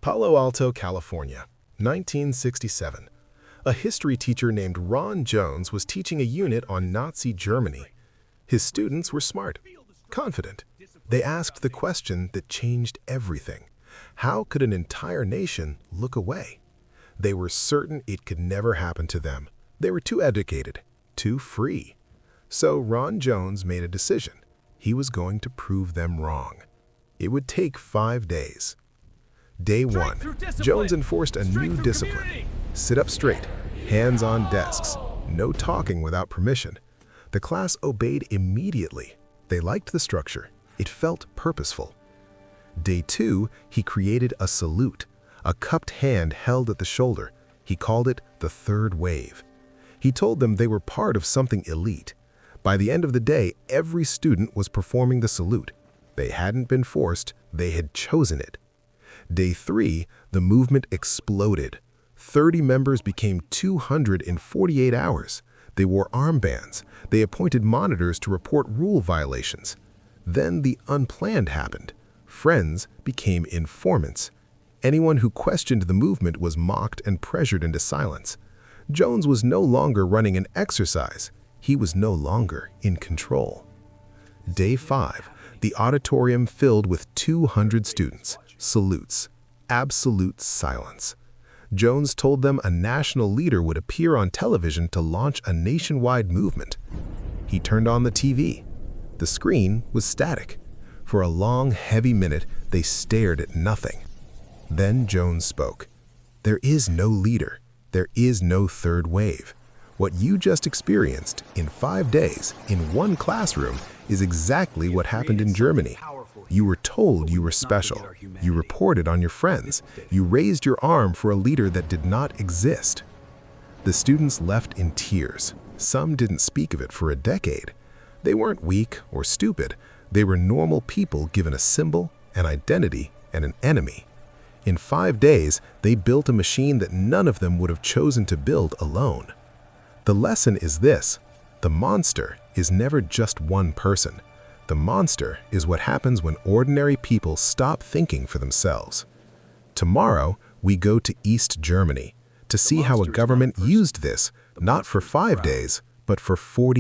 Palo Alto, California, 1967. A history teacher named Ron Jones was teaching a unit on Nazi Germany. His students were smart, confident. They asked the question that changed everything. How could an entire nation look away? They were certain it could never happen to them. They were too educated, too free. So Ron Jones made a decision. He was going to prove them wrong. It would take 5 days. Day 1, Jones enforced a new discipline. Sit up straight, hands on desks, no talking without permission. The class obeyed immediately. They liked the structure. It felt purposeful. Day 2, he created a salute, a cupped hand held at the shoulder. He called it the third wave. He told them they were part of something elite. By the end of the day, every student was performing the salute. They hadn't been forced, they had chosen it. Day 3, the movement exploded. 30 members became 200 in 48 hours. They wore armbands. They appointed monitors to report rule violations. Then the unplanned happened. Friends became informants. Anyone who questioned the movement was mocked and pressured into silence. Jones was no longer running an exercise. He was no longer in control. Day 5, the auditorium filled with 200 students. Salutes. Absolute silence. Jones told them a national leader would appear on television to launch a nationwide movement. He turned on the TV. The screen was static. For a long, heavy minute, they stared at nothing. Then Jones spoke. There is no leader. There is no third wave. What you just experienced in 5 days in one classroom is exactly what happened in Germany. You were told you were special. You reported on your friends. You raised your arm for a leader that did not exist. The students left in tears. Some didn't speak of it for a decade. They weren't weak or stupid. They were normal people given a symbol, an identity, and an enemy. In 5 days, they built a machine that none of them would have chosen to build alone. The lesson is this: the monster is never just one person. The monster is what happens when ordinary people stop thinking for themselves. Tomorrow, we go to East Germany to see how a government used this, not for 5 days, but for 40